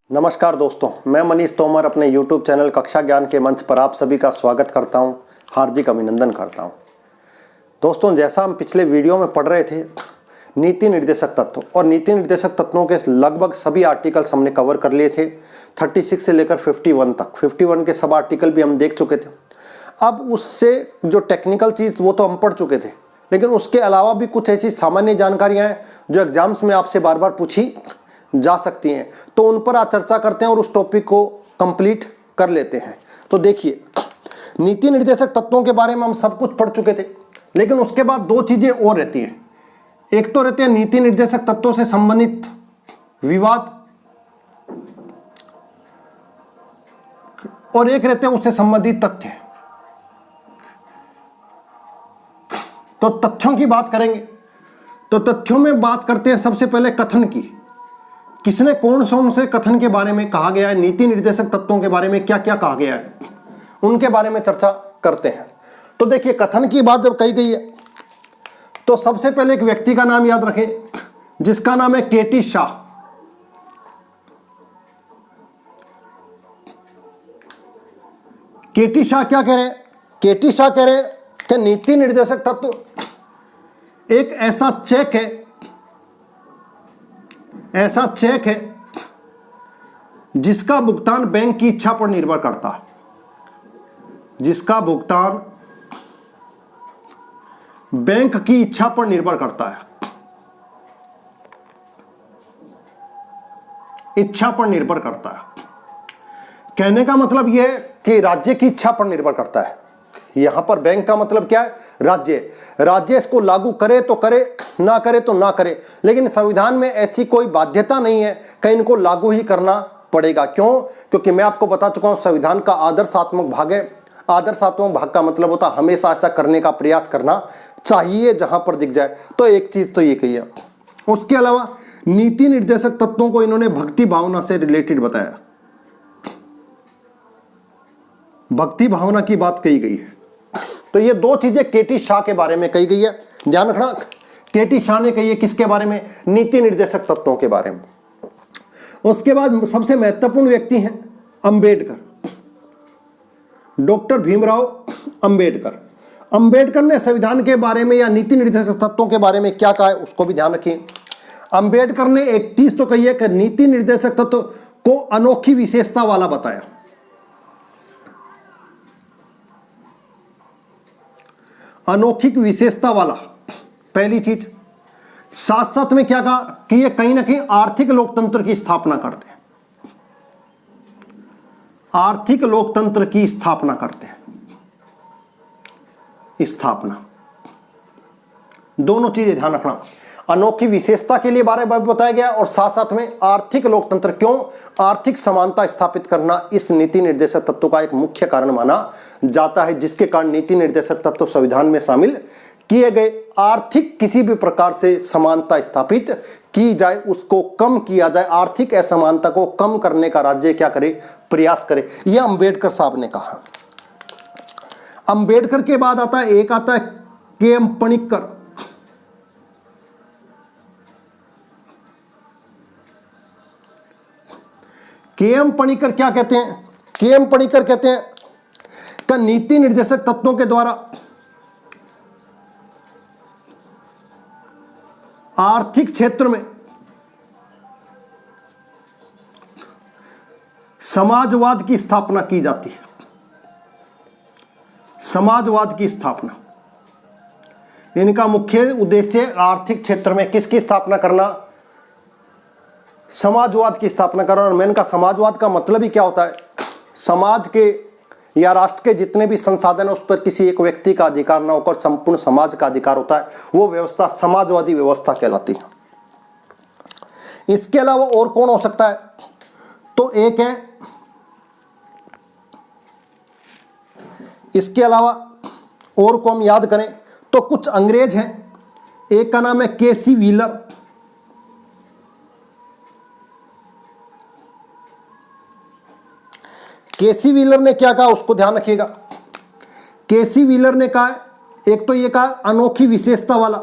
नमस्कार दोस्तों, मैं मनीष तोमर अपने YouTube चैनल कक्षा ज्ञान के मंच पर आप सभी का स्वागत करता हूं, हार्दिक अभिनंदन करता हूं। दोस्तों, जैसा हम पिछले वीडियो में पढ़ रहे थे नीति निर्देशक तत्व, और नीति निर्देशक तत्वों के लगभग सभी आर्टिकल्स हमने कवर कर लिए थे 36 से लेकर 51 तक। 51 के सब आर्टिकल भी हम देख चुके थे। अब उससे जो टेक्निकल चीज़ वो तो हम पढ़ चुके थे, लेकिन उसके अलावा भी कुछ ऐसी सामान्य जानकारियाँ हैं जो एग्जाम्स में आपसे बार बार पूछी जा सकती हैं, तो उन पर आज चर्चा करते हैं और उस टॉपिक को कंप्लीट कर लेते हैं। तो देखिए, नीति निर्देशक तत्वों के बारे में हम सब कुछ पढ़ चुके थे, लेकिन उसके बाद दो चीजें और रहती हैं। एक तो रहते हैं नीति निर्देशक तत्वों से संबंधित विवाद, और एक रहते हैं उससे संबंधित तथ्य। तो तथ्यों की बात करेंगे तो तथ्यों में बात करते हैं सबसे पहले कथन की। किसने कौन से कथन के बारे में कहा गया है, नीति निर्देशक तत्वों के बारे में क्या क्या कहा गया है, उनके बारे में चर्चा करते हैं। तो देखिए, कथन की बात जब कही गई है तो सबसे पहले एक व्यक्ति का नाम याद रखें जिसका नाम है केटी शाह। केटी शाह क्या कह रहे हैं? केटी शाह कह रहे हैं कि नीति निर्देशक तत्व एक ऐसा चेक है जिसका भुगतान बैंक की इच्छा पर निर्भर करता है। जिसका भुगतान बैंक की इच्छा पर निर्भर करता है। इच्छा पर निर्भर करता है कहने का मतलब यह है कि राज्य की इच्छा पर निर्भर करता है। यहां पर बैंक का मतलब क्या है? राज्य इसको लागू करे तो करे, ना करे तो ना करे, लेकिन संविधान में ऐसी कोई बाध्यता नहीं है कि इनको लागू ही करना पड़ेगा। क्यों? क्योंकि मैं आपको बता चुका हूं संविधान का आदर्शात्मक भाग है। आदर्शात्मक भाग का मतलब होता है हमेशा ऐसा करने का प्रयास करना चाहिए जहां पर दिख जाए। तो एक चीज तो ये कही है। उसके अलावा नीति निर्देशक तत्वों को इन्होंने भक्ति भावना से रिलेटेड बताया। भक्ति भावना की बात कही गई है। तो ये दो चीजें केटी शाह के बारे में कही गई है, ध्यान रखना। केटी शाह ने कही है किसके बारे में? नीति निर्देशक तत्वों के बारे में। उसके बाद सबसे महत्वपूर्ण व्यक्ति हैं अंबेडकर, डॉक्टर भीमराव अंबेडकर। अंबेडकर ने संविधान के बारे में या नीति निर्देशक तत्वों के बारे में क्या कहा है उसको भी ध्यान रखिए। अंबेडकर ने एक चीज तो कही है कि नीति निर्देशक तत्व को अनोखी विशेषता वाला बताया। अनोखी विशेषता वाला, पहली चीज। साथ साथ में क्या कहा कि ये कहीं ना कहीं आर्थिक लोकतंत्र की स्थापना करते हैं। आर्थिक लोकतंत्र की स्थापना करते हैं। स्थापना, दोनों चीजें ध्यान रखना। अनोखी विशेषता के लिए बारे में बताया गया और साथ साथ में आर्थिक लोकतंत्र। क्यों? आर्थिक समानता स्थापित करना इस नीति निर्देशक तत्व का एक मुख्य कारण माना जाता है, जिसके कारण नीति निर्देशक तत्व संविधान में शामिल किए गए। आर्थिक किसी भी प्रकार से समानता स्थापित की जाए, उसको कम किया जाए, आर्थिक असमानता को कम करने का राज्य क्या करे? प्रयास करे। यह अंबेडकर साहब ने कहा। अंबेडकर के बाद आता है के.एम. पणिक्कर। के.एम. पणिक्कर क्या कहते हैं? के.एम. पणिक्कर कहते हैं कि नीति निर्देशक तत्वों के द्वारा आर्थिक क्षेत्र में समाजवाद की स्थापना की जाती है। समाजवाद की स्थापना, इनका मुख्य उद्देश्य आर्थिक क्षेत्र में किसकी स्थापना करना? समाजवाद की स्थापना करना। और मैंने कहा समाजवाद का मतलब ही क्या होता है? समाज के या राष्ट्र के जितने भी संसाधन है उस पर किसी एक व्यक्ति का अधिकार ना होकर संपूर्ण समाज का अधिकार होता है। वो व्यवस्था समाजवादी व्यवस्था कहलाती है। इसके अलावा और कौन हो सकता है? तो एक है, इसके अलावा और को हम याद करें तो कुछ अंग्रेज हैं। एक का नाम है के.सी. व्हीलर। के.सी. व्हीलर ने क्या कहा उसको ध्यान रखिएगा। के.सी. व्हीलर ने कहा, एक तो ये कहा अनोखी विशेषता वाला,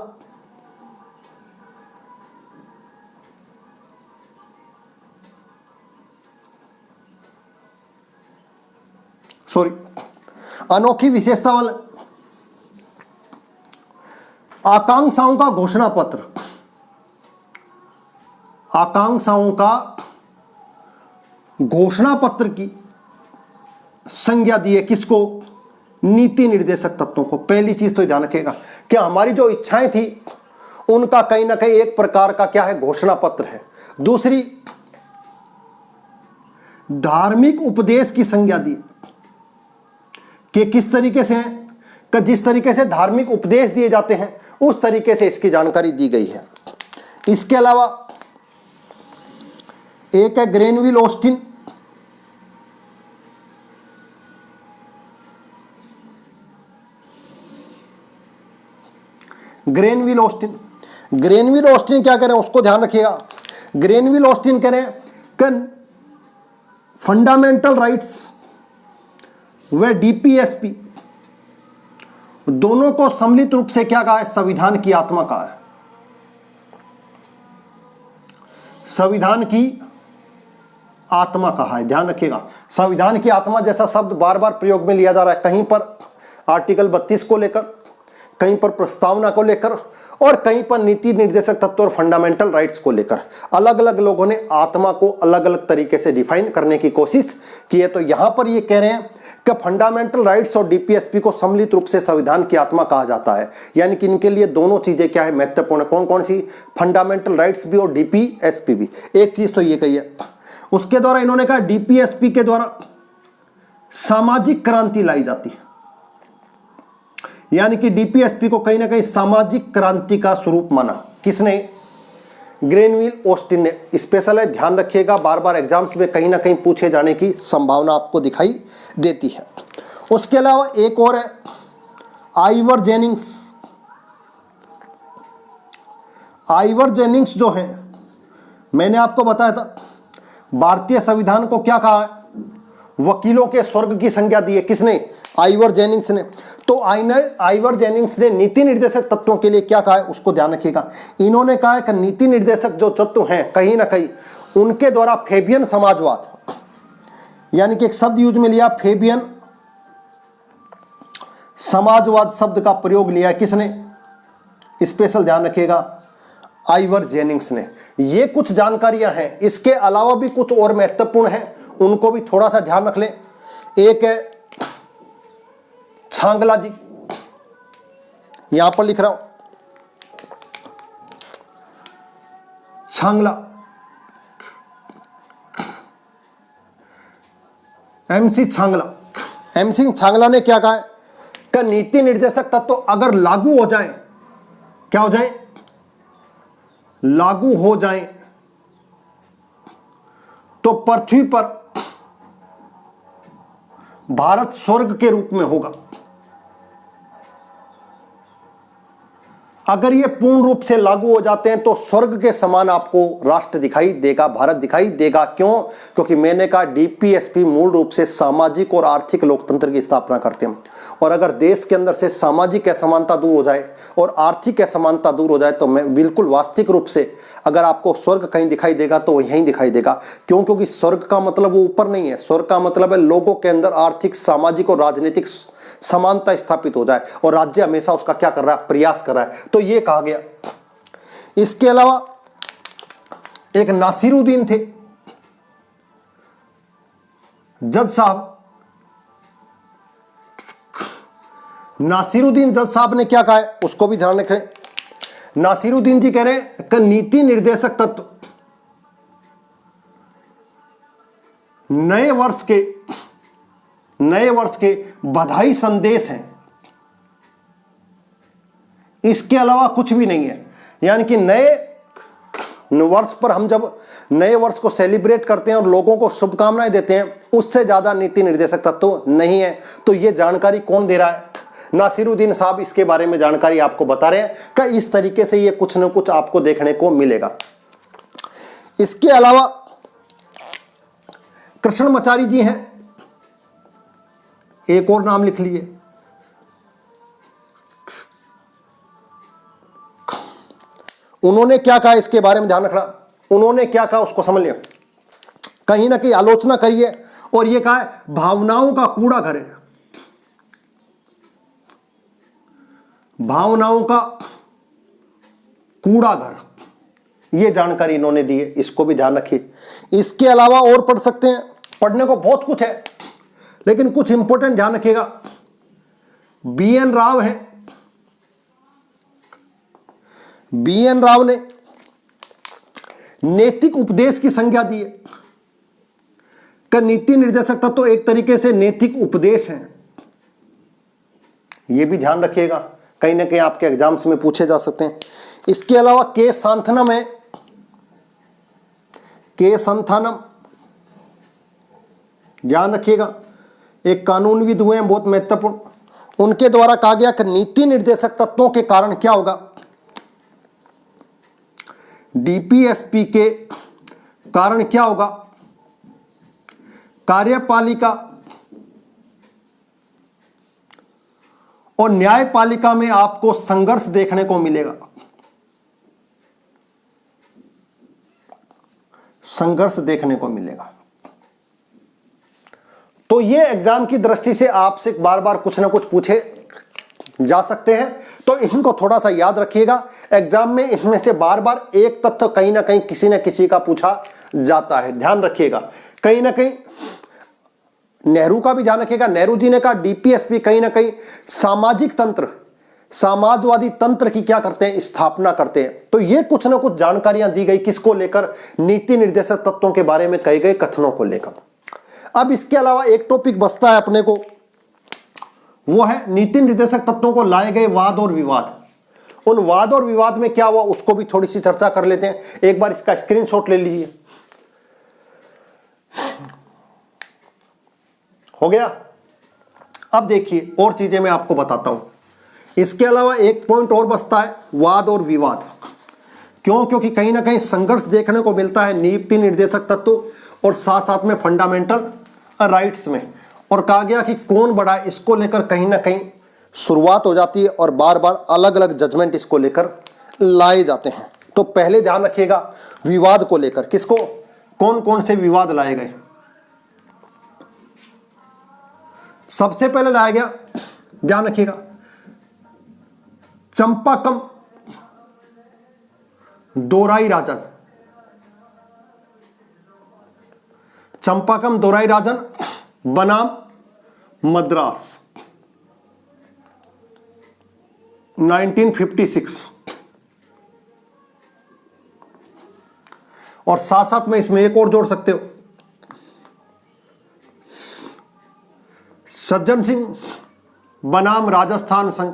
सॉरी, अनोखी विशेषता वाले आकांक्षाओं का घोषणा पत्र, आकांक्षाओं का घोषणा पत्र की संज्ञा दी है किसको? नीति निर्देशक तत्वों को। पहली चीज तो ध्यान रखिएगा कि हमारी जो इच्छाएं थी उनका कहीं ना कहीं एक प्रकार का क्या है? घोषणा पत्र है। दूसरी, धार्मिक उपदेश की संज्ञा दी कि किस तरीके से है कि जिस तरीके से धार्मिक उपदेश दिए जाते हैं उस तरीके से इसकी जानकारी दी गई है। इसके अलावा एक है Granville Austin, Granville Austin, Granville Austin क्या करें उसको ध्यान रखिएगा। ग्रेनविल ऑस्टिन करें कि फंडामेंटल राइट्स व डीपीएसपी दोनों को सम्मिलित रूप से क्या कहा है? संविधान की आत्मा कहा है। संविधान की आत्मा कहा है, ध्यान रखिएगा। संविधान की आत्मा जैसा शब्द बार बार प्रयोग में लिया जा रहा है, कहीं पर आर्टिकल 32 को लेकर, कहीं पर प्रस्तावना को लेकर और कहीं पर नीति निर्देशक तत्व और फंडामेंटल राइट्स को लेकर अलग अलग लोगों ने आत्मा को अलग अलग तरीके से डिफाइन करने की कोशिश की है। तो यहां पर ये कह रहे हैं कि फंडामेंटल राइट्स और डीपीएसपी को सम्मिलित रूप से संविधान की आत्मा कहा जाता है, यानी कि इनके लिए दोनों चीजें क्या है? महत्वपूर्ण। कौन कौन सी? फंडामेंटल राइट्स भी और डीपीएसपी भी। एक चीज तो ये कही है। उसके द्वारा इन्होंने कहा डीपीएसपी के द्वारा सामाजिक क्रांति लाई जाती है, यानी कि डीपीएसपी को कहीं ना कहीं सामाजिक क्रांति का स्वरूप माना। किसने? ग्रेनविल ऑस्टिन ने। स्पेशल है, ध्यान रखिएगा, बार बार एग्जाम्स में कहीं ना कहीं पूछे जाने की संभावना आपको दिखाई देती है। उसके अलावा एक और है आइवर जेनिंग्स। आइवर जेनिंग्स जो है, मैंने आपको बताया था भारतीय संविधान को क्या कहा है? वकीलों के स्वर्ग की संज्ञा दी है। किसने? आइवर जेनिंग्स ने। तो आइवर जेनिंग्स ने नीति निर्देशक तत्वों के लिए क्या कहा है उसको ध्यान रखिएगा। इन्होंने कहा है कि नीति निर्देशक जो तत्व हैं कहीं ना कहीं उनके द्वारा फेबियन समाजवाद, यानी कि एक शब्द यूज में लिया, फेबियन समाजवाद शब्द का प्रयोग लिया है। किसने? स्पेशल ध्यान रखिएगा, आइवर जेनिंग्स ने। ये कुछ जानकारियां हैं, इसके अलावा भी कुछ और महत्वपूर्ण हैं, उनको भी थोड़ा सा ध्यान रख लें। एक है छांगला जी, यहां पर लिख रहा हूं, छांगला, एमसी छांगला। एमसी छांगला ने क्या कहा है कि नीति निर्देशक तत्व अगर लागू हो जाए, क्या हो जाए? लागू हो जाए तो पृथ्वी पर भारत स्वर्ग के रूप में होगा। अगर ये पूर्ण रूप से लागू हो जाते हैं तो स्वर्ग के समान आपको राष्ट्र दिखाई देगा, भारत दिखाई देगा। क्यों? क्योंकि मैंने कहा डीपीएसपी मूल रूप से सामाजिक और आर्थिक लोकतंत्र की स्थापना करते हैं, और अगर देश के अंदर से सामाजिक असमानता दूर हो जाए और आर्थिक असमानता दूर हो जाए तो मैं बिल्कुल वास्तविक रूप से अगर आपको स्वर्ग कहीं दिखाई देगा तो यहीं दिखाई देगा। क्यों? क्योंकि स्वर्ग का मतलब वो ऊपर नहीं है, स्वर्ग का मतलब है लोगों के अंदर आर्थिक, सामाजिक और राजनीतिक समानता स्थापित हो जाए, और राज्य हमेशा उसका क्या कर रहा है? प्रयास कर रहा है। तो ये कहा गया। इसके अलावा एक नासिरुद्दीन थे, जज साहब, नासिरुद्दीन जज साहब ने क्या कहा है उसको भी ध्यान रखें। नासिरुद्दीन जी कह रहे हैं कि नीति निर्देशक तत्व नए वर्ष के बधाई संदेश हैं, इसके अलावा कुछ भी नहीं है। यानी कि नए वर्ष पर हम जब नए वर्ष को सेलिब्रेट करते हैं और लोगों को शुभकामनाएं देते हैं, उससे ज्यादा नीति निर्देशक तत्व नहीं है। तो ये जानकारी कौन दे रहा है? नासिरुद्दीन साहब इसके बारे में जानकारी आपको बता रहे हैं कि इस तरीके से ये कुछ न कुछ आपको देखने को मिलेगा। इसके अलावा कृष्णमाचारी जी हैं, एक और नाम लिख लीजिए, उन्होंने क्या कहा इसके बारे में ध्यान रखना। उन्होंने क्या कहा उसको समझ लिया, कहीं ना कहीं आलोचना करिए और ये कहा है भावनाओं का कूड़ा घर है, भावनाओं का कूड़ा घर, ये जानकारी इन्होंने दी है, इसको भी ध्यान रखिए। इसके अलावा और पढ़ सकते हैं, पढ़ने को बहुत कुछ है लेकिन कुछ इंपॉर्टेंट ध्यान रखिएगा। बी.एन. राव है, बी.एन. राव ने नैतिक उपदेश की संज्ञा दी है कि नीति निर्देशक तत्व तो एक तरीके से नैतिक उपदेश है, यह भी ध्यान रखिएगा, कहीं ना कहीं आपके एग्जाम्स में पूछे जा सकते हैं। इसके अलावा के सांथनम है, के संथानम ध्यान रखिएगा, एक कानूनविद हुए हैं बहुत महत्वपूर्ण, उनके द्वारा कहा गया कि नीति निर्देशक तत्वों के कारण क्या होगा, डीपीएसपी के कारण क्या होगा, कार्यपालिका और न्यायपालिका में आपको संघर्ष देखने को मिलेगा, संघर्ष देखने को मिलेगा। तो ये एग्जाम की दृष्टि से आपसे बार बार कुछ ना कुछ पूछे जा सकते हैं, तो इनको थोड़ा सा याद रखिएगा। एग्जाम में इनमें से बार बार एक तथ्य कहीं ना कहीं किसी न किसी का पूछा जाता है, ध्यान रखिएगा। कहीं ना कहीं नेहरू का भी ध्यान रखिएगा, नेहरू जी ने कहा डीपीएसपी कहीं ना कहीं सामाजिक तंत्र, समाजवादी तंत्र की क्या करते हैं, स्थापना करते हैं। तो ये कुछ ना कुछ जानकारियां दी गई किसको लेकर, नीति निर्देशक तत्वों के बारे में कहे गए कथनों को लेकर। अब इसके अलावा एक टॉपिक बचता है अपने को, वो है नीति निर्देशक तत्वों को लाए गए वाद और विवाद। उन वाद और विवाद में क्या हुआ उसको भी थोड़ी सी चर्चा कर लेते हैं। एक बार इसका स्क्रीनशॉट ले लीजिए, हो गया। अब देखिए और चीजें मैं आपको बताता हूं। इसके अलावा एक पॉइंट और बचता है, वाद और विवाद। क्यों? क्योंकि कहीं ना कहीं संघर्ष देखने को मिलता है नीति निर्देशक तत्व और साथ साथ में फंडामेंटल राइट्स में। और कहा गया कि कौन बड़ा है, इसको लेकर कहीं ना कहीं शुरुआत हो जाती है और बार बार अलग अलग जजमेंट इसको लेकर लाए जाते हैं। तो पहले ध्यान रखिएगा विवाद को लेकर, किसको, कौन कौन से विवाद लाए गए। सबसे पहले लाया गया, ध्यान रखिएगा, चंपाकम दोराई राजन, चंपाकम दोराई राजन बनाम मद्रास 1956। और साथ साथ में इसमें एक और जोड़ सकते हो, सज्जन सिंह बनाम राजस्थान संघ,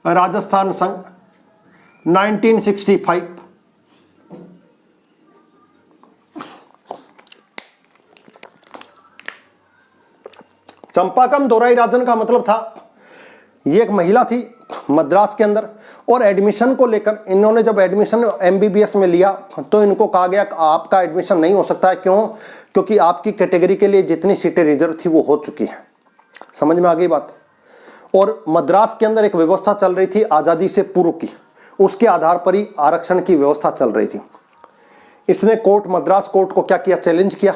राजस्थान संघ 1965। चंपाकम दोराई राजन का मतलब था, ये एक महिला थी मद्रास के अंदर, और एडमिशन को लेकर इन्होंने जब एडमिशन एमबीबीएस में लिया तो इनको कहा गया कि आपका एडमिशन नहीं हो सकता है। क्यों? क्योंकि आपकी कैटेगरी के लिए जितनी सीटें रिजर्व थी वो हो चुकी हैं। समझ में आ गई बात। और मद्रास के अंदर एक व्यवस्था चल रही थी आज़ादी से पूर्व की, उसके आधार पर ही आरक्षण की व्यवस्था चल रही थी। इसने कोर्ट, मद्रास कोर्ट को क्या किया, चैलेंज किया,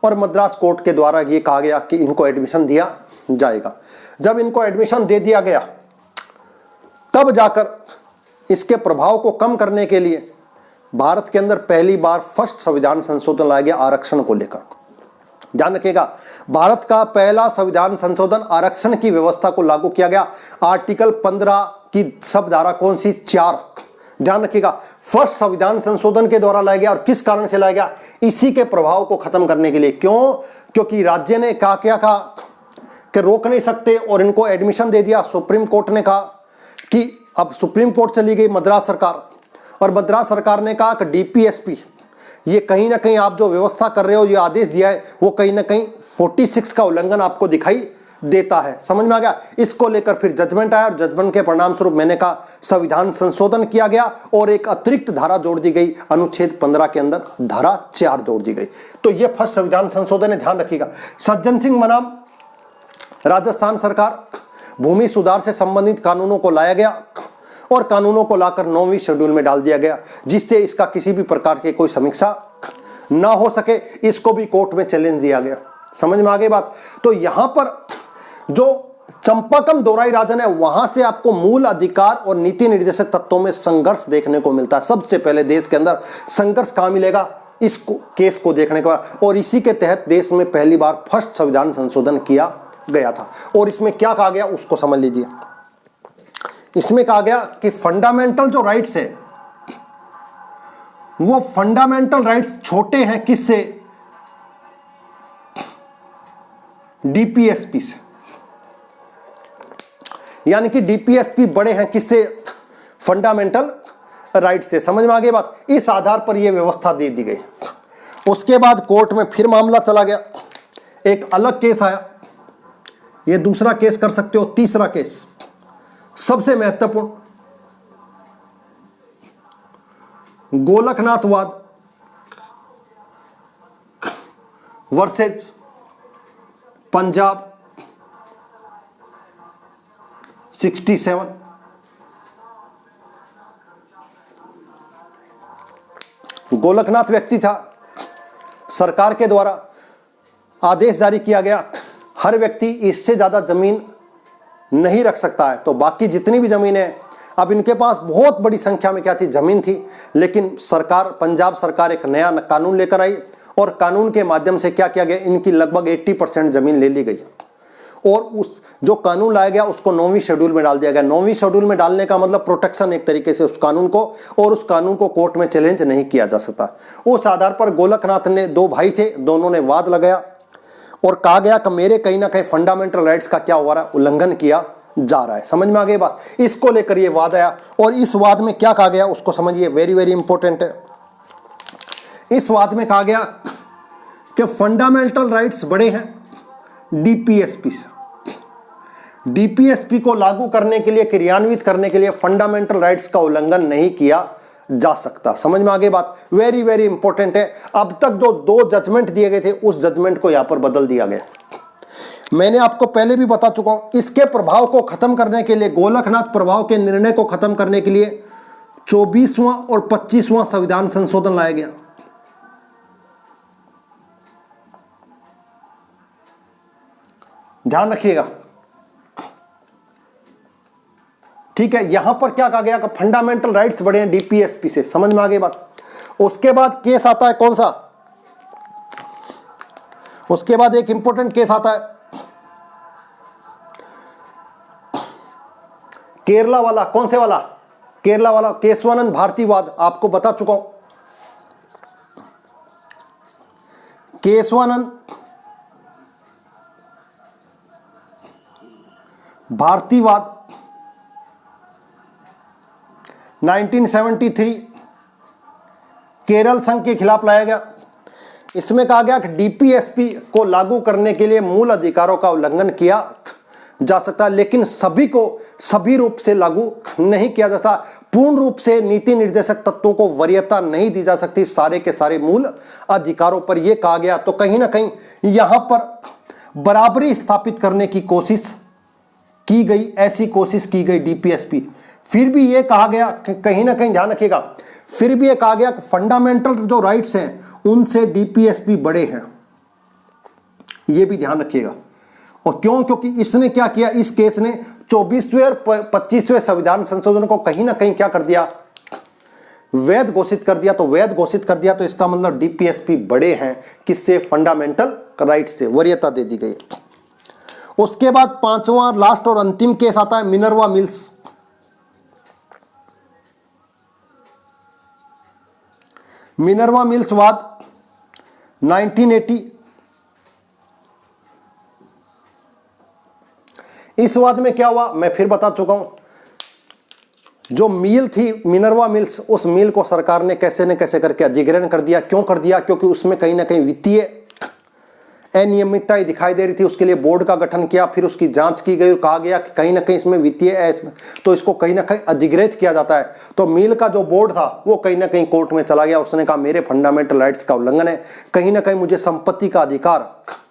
और मद्रास कोर्ट के द्वारा ये कहा गया कि इनको एडमिशन दिया जाएगा। जब इनको एडमिशन दे दिया गया तब जाकर इसके प्रभाव को कम करने के लिए भारत के अंदर पहली बार फर्स्ट संविधान संशोधन लाया गया आरक्षण को लेकर। ध्यान रखिएगा, भारत का पहला संविधान संशोधन आरक्षण की व्यवस्था को लागू किया गया। आर्टिकल 15 की सब धारा कौन सी, 4। ध्यान रखिएगा, फर्स्ट संविधान संशोधन के द्वारा लाया गया। और किस कारण से लाया गया, इसी के प्रभाव को खत्म करने के लिए। क्यों? क्योंकि राज्य ने कहा, क्या कहा कि रोक नहीं सकते, और इनको एडमिशन दे दिया। सुप्रीम कोर्ट ने कहा कि अब सुप्रीम कोर्ट चली गई मद्रास सरकार, और मद्रास सरकार ने कहा कि डीपीएसपी, ये कहीं ना कहीं आप जो व्यवस्था कर रहे हो, ये आदेश दिया है, वो कहीं ना कहीं 46 का उल्लंघन आपको दिखाई देता है। समझ में आ गया। इसको लेकर फिर जजमेंट आया, और जजमेंट के परिणाम स्वरूप मैंने कहा संविधान संशोधन किया गया, और एक अतिरिक्त धारा जोड़ दी गई, अनुच्छेद 15 के अंदर धारा 4 जोड़ दी गई। तो ये फर्स्ट संविधान संशोधन है, ध्यान रखिएगा। सज्जन सिंह बनाम राजस्थान सरकार, भूमि सुधार से संबंधित कानूनों को लाया गया, और कानूनों को लाकर 9वीं शेड्यूल में डाल दिया गया, जिससे इसका किसी भी प्रकार की कोई समीक्षा ना हो सके, इसको भी कोर्ट में चैलेंज दिया गया। समझ में आ गई बात। तो यहां पर जो चंपाकम दोराईराजन है, वहां से आपको मूल अधिकार और नीति निर्देशक तत्वों में संघर्ष देखने को मिलता है। सबसे पहले देश के अंदर संघर्ष कहां मिलेगा, इस केस को देखने के बाद, और इसी के तहत देश में पहली बार फर्स्ट संविधान संशोधन किया गया था। और इसमें क्या कहा गया उसको समझ लीजिए। इसमें कहा गया कि फंडामेंटल जो राइट्स है, वो फंडामेंटल राइट्स छोटे हैं किससे, डीपीएसपी से, यानी कि डीपीएसपी बड़े हैं किससे, फंडामेंटल राइट से। समझ में आ गई बात। इस आधार पर यह व्यवस्था दे दी गई। उसके बाद कोर्ट में फिर मामला चला गया, एक अलग केस आया। ये दूसरा केस कर सकते हो। तीसरा केस सबसे महत्वपूर्ण, गोलकनाथवाद वर्सेज पंजाब 67। गोलकनाथ व्यक्ति था, सरकार के द्वारा आदेश जारी किया गया, हर व्यक्ति इससे ज्यादा जमीन नहीं रख सकता है। तो बाकी जितनी भी जमीन है, अब इनके पास बहुत बड़ी संख्या में क्या थी, जमीन थी। लेकिन सरकार, पंजाब सरकार एक नया कानून लेकर आई और कानून के माध्यम से क्या किया गया, इनकी लगभग 80% जमीन ले ली गई। और उस जो कानून लाया गया उसको 9वीं शेड्यूल में डाल दिया गया। 9वीं शेड्यूल में डालने का मतलब प्रोटेक्शन एक तरीके से उस कानून को, और उस कानून को कोर्ट में चैलेंज नहीं किया जा सकता। उस आधार पर गोलकनाथ ने, दो भाई थे, दोनों ने वाद लगाया और कहा गया कि मेरे कहीं ना कहीं फंडामेंटल राइट्स का क्या हो रहा है, उल्लंघन किया जा रहा है। समझ में आ गई बात। इसको लेकर ये वाद आया और इस वाद में क्या कहा गया उसको समझिए, वेरी वेरी इंपॉर्टेंट है। इस वाद में कहा गया कि फंडामेंटल राइट्स बड़े हैं डीपीएसपी से। डीपीएसपी को लागू करने के लिए, क्रियान्वित करने के लिए फंडामेंटल राइट्स का उल्लंघन नहीं किया जा सकता। समझ में आ गई बात। वेरी वेरी इंपॉर्टेंट है। अब तक जो 2 जजमेंट दिए गए थे, उस जजमेंट को यहां पर बदल दिया गया। मैंने आपको पहले भी बता चुका हूं, इसके प्रभाव को खत्म करने के लिए, गोलकनाथ प्रभाव के निर्णय को खत्म करने के लिए 24वां और 25वां संविधान संशोधन लाया गया। ध्यान रखिएगा, ठीक है। यहां पर क्या कहा गया कि फंडामेंटल राइट्स बड़े हैं डीपीएसपी से। समझ में आ गई बात। उसके बाद केस आता है कौन सा, उसके बाद एक इंपॉर्टेंट केस आता है केरला वाला। कौन से वाला, केरला वाला, केशवानंद भारतीवाद। आपको बता चुका हूं, केशवानंद भारतीवाद 1973 केरल संघ के खिलाफ लाया गया। इसमें कहा गया कि डीपीएसपी को लागू करने के लिए मूल अधिकारों का उल्लंघन किया जा सकता है, लेकिन सभी को सभी रूप से लागू नहीं किया जा सकता। पूर्ण रूप से नीति निर्देशक तत्वों को वरीयता नहीं दी जा सकती सारे के सारे मूल अधिकारों पर, यह कहा गया। तो कहीं ना कहीं यहां पर बराबरी स्थापित करने की कोशिश की गई, ऐसी कोशिश की गई डीपीएसपी। फिर भी यह कहा गया, कहीं ना कहीं ध्यान रखिएगा, फिर भी यह कहा गया कि फंडामेंटल जो राइट्स हैं उनसे डीपीएसपी बड़े हैं। यह भी ध्यान रखिएगा। और क्यों, क्योंकि इसने क्या किया, इस केस ने 24वें और 25वें संविधान संशोधन को कहीं ना कहीं क्या कर दिया, वैध घोषित कर दिया। तो वैध घोषित कर दिया तो इसका मतलब डीपीएसपी बड़े हैं किससे, फंडामेंटल राइट्स से, वरीयता दे दी गई। उसके बाद 5वां लास्ट और अंतिम केस आता है मिनर्वा मिल्स। मिनर्वा मिल्स वाद 1980। इस वाद में क्या हुआ मैं फिर बता चुका हूं। जो मिल थी मिनर्वा मिल्स, उस मिल को सरकार ने कैसे न कैसे करके अधिग्रहण कर दिया। क्यों कर दिया, क्योंकि उसमें कहीं ना कहीं वित्तीय अनियमितताएं दिखाई दे रही थी। उसके लिए बोर्ड का गठन किया, फिर उसकी जांच की गई और कहा गया कि कहीं ना कहीं इसमें वित्तीय, तो इसको कहीं ना कहीं अधिग्रहित किया जाता है। तो मिल का जो बोर्ड था वो कहीं ना कहीं कोर्ट में चला गया। उसने कहा मेरे फंडामेंटल राइट्स का उल्लंघन है, कहीं ना कहीं मुझे संपत्ति का अधिकार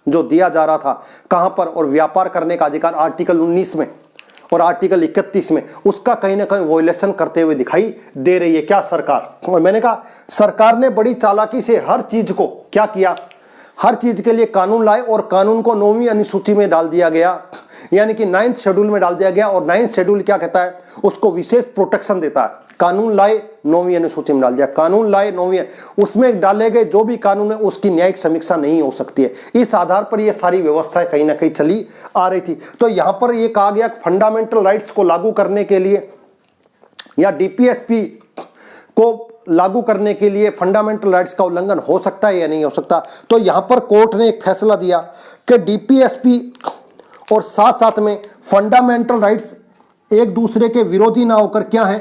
जो दिया जा रहा था कहां पर, और व्यापार करने का अधिकार आर्टिकल 19 में, और आर्टिकल 31 में उसका कहीं ना कहीं वॉयलेशन करते हुए दिखाई दे रही है क्या सरकार। और मैंने कहा सरकार ने बड़ी चालाकी से हर चीज को क्या किया, हर चीज के लिए कानून लाए और कानून को 9वीं अनुसूची में डाल दिया गया, यानी कि 9th शेड्यूल में डाल दिया गया। और 9th शेड्यूल क्या कहता है, उसको विशेष प्रोटेक्शन देता है। कानून लाए 9वीं अनुसूची में डाल दिया, कानून लाए 9वीं, उसमें डाले गए जो भी कानून है उसकी न्यायिक समीक्षा नहीं हो सकती है। इस आधार पर ये सारी व्यवस्थाएं कहीं ना कहीं चली आ रही थी। तो यहां पर ये कहा गया फंडामेंटल राइट्स को लागू करने के लिए या डीपीएसपी को लागू करने के लिए फंडामेंटल राइट्स का उल्लंघन हो सकता है या नहीं हो सकता। तो यहां पर कोर्ट ने एक फैसला दिया कि डीपीएसपी और साथ साथ में फंडामेंटल राइट्स एक दूसरे के विरोधी ना होकर क्या है,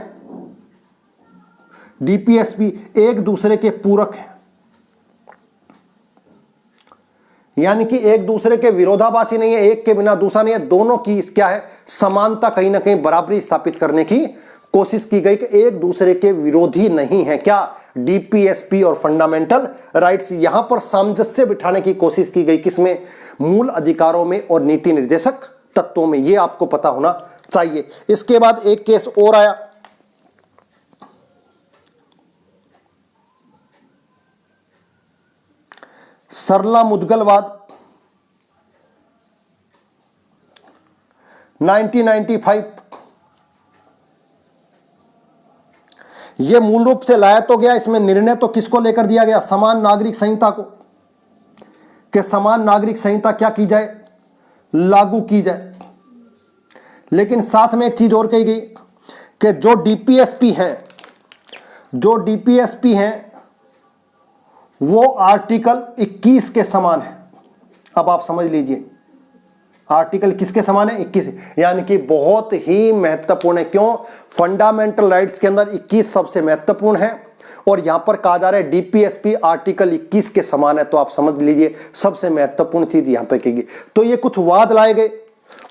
डीपीएसपी एक दूसरे के पूरक हैं, यानी कि एक दूसरे के विरोधाभासी नहीं है, एक के बिना दूसरा नहीं है, दोनों की क्या है समानता, कहीं ना कहीं बराबरी स्थापित करने की कोशिश की गई कि एक दूसरे के विरोधी नहीं है क्या, डीपीएसपी और फंडामेंटल राइट्स। यहां पर सामंजस्य बिठाने की कोशिश की गई, किसमें, मूल अधिकारों में और नीति निर्देशक तत्वों में। यह आपको पता होना चाहिए। इसके बाद एक केस और आया, सरला मुद्गलवाद 1995। यह मूल रूप से लाया तो गया, इसमें निर्णय तो किसको लेकर दिया गया, समान नागरिक संहिता को, कि समान नागरिक संहिता क्या की जाए, लागू की जाए। लेकिन साथ में एक चीज और कही गई कि जो डीपीएसपी हैं वो आर्टिकल 21 के समान है। अब आप समझ लीजिए आर्टिकल किसके समान है, 21, यानी कि बहुत ही महत्वपूर्ण है। क्यों, फंडामेंटल राइट्स के अंदर 21 सबसे महत्वपूर्ण है और यहां पर कहा जा रहा है डीपीएसपी आर्टिकल 21 के समान है। तो आप समझ लीजिए सबसे महत्वपूर्ण चीज यहां पर कहेगी। तो ये कुछ वाद लाए गए,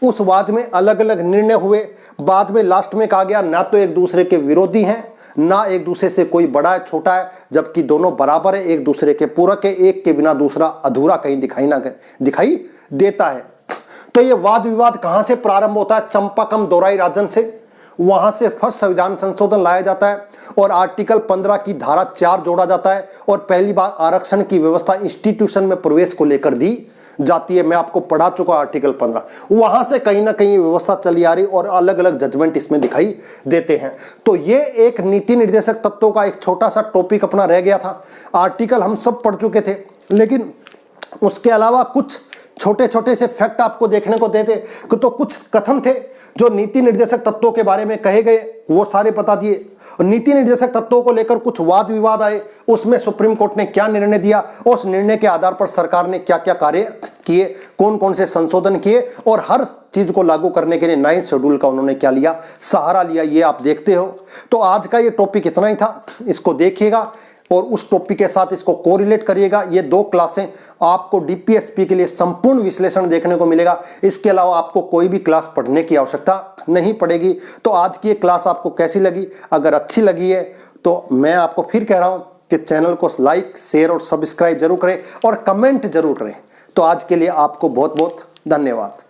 उस वाद में अलग अलग निर्णय हुए, बाद में लास्ट में कहा गया ना तो एक दूसरे के विरोधी हैं, ना एक दूसरे से कोई बड़ा है छोटा है, जबकि दोनों बराबर है, एक दूसरे के पूरक है, एक के बिना दूसरा अधूरा कहीं दिखाई देता है। तो ये वाद विवाद कहां से प्रारंभ होता है, चंपाकम दोराई राजन से। वहां से फर्स्ट संविधान संशोधन लाया जाता है और आर्टिकल 15 की धारा 4 जोड़ा जाता है और पहली बार आरक्षण की व्यवस्था इंस्टीट्यूशन में प्रवेश को लेकर दी जाती है। मैं आपको पढ़ा चुका आर्टिकल 15, वहां से कहीं ना कहीं व्यवस्था चली आ रही और अलग अलग जजमेंट इसमें दिखाई देते हैं। तो ये एक नीति निर्देशक तत्वों का एक छोटा सा टॉपिक अपना रह गया था। आर्टिकल हम सब पढ़ चुके थे, लेकिन उसके अलावा कुछ छोटे छोटे से फैक्ट आपको देखने को देते, तो कुछ कथन थे जो नीति निर्देशक तत्वों के बारे में कहे गए, वो सारे बता दिए। नीति निर्देशक तत्वों को लेकर कुछ वाद विवाद आए, उसमें सुप्रीम कोर्ट ने क्या निर्णय दिया, उस निर्णय के आधार पर सरकार ने क्या क्या कार्य किए, कौन कौन से संशोधन किए और हर चीज को लागू करने के लिए 9th शेड्यूल का उन्होंने क्या लिया, सहारा लिया, ये आप देखते हो। तो आज का ये टॉपिक इतना ही था, इसको देखिएगा और उस टॉपिक के साथ इसको कोरिलेट करिएगा। ये 2 क्लासें आपको डीपीएसपी के लिए संपूर्ण विश्लेषण देखने को मिलेगा। इसके अलावा आपको कोई भी क्लास पढ़ने की आवश्यकता नहीं पड़ेगी। तो आज की ये क्लास आपको कैसी लगी, अगर अच्छी लगी है तो मैं आपको फिर कह रहा हूं कि चैनल को लाइक, शेयर और सब्सक्राइब जरूर करें और कमेंट जरूर करें। तो आज के लिए आपको बहुत बहुत धन्यवाद।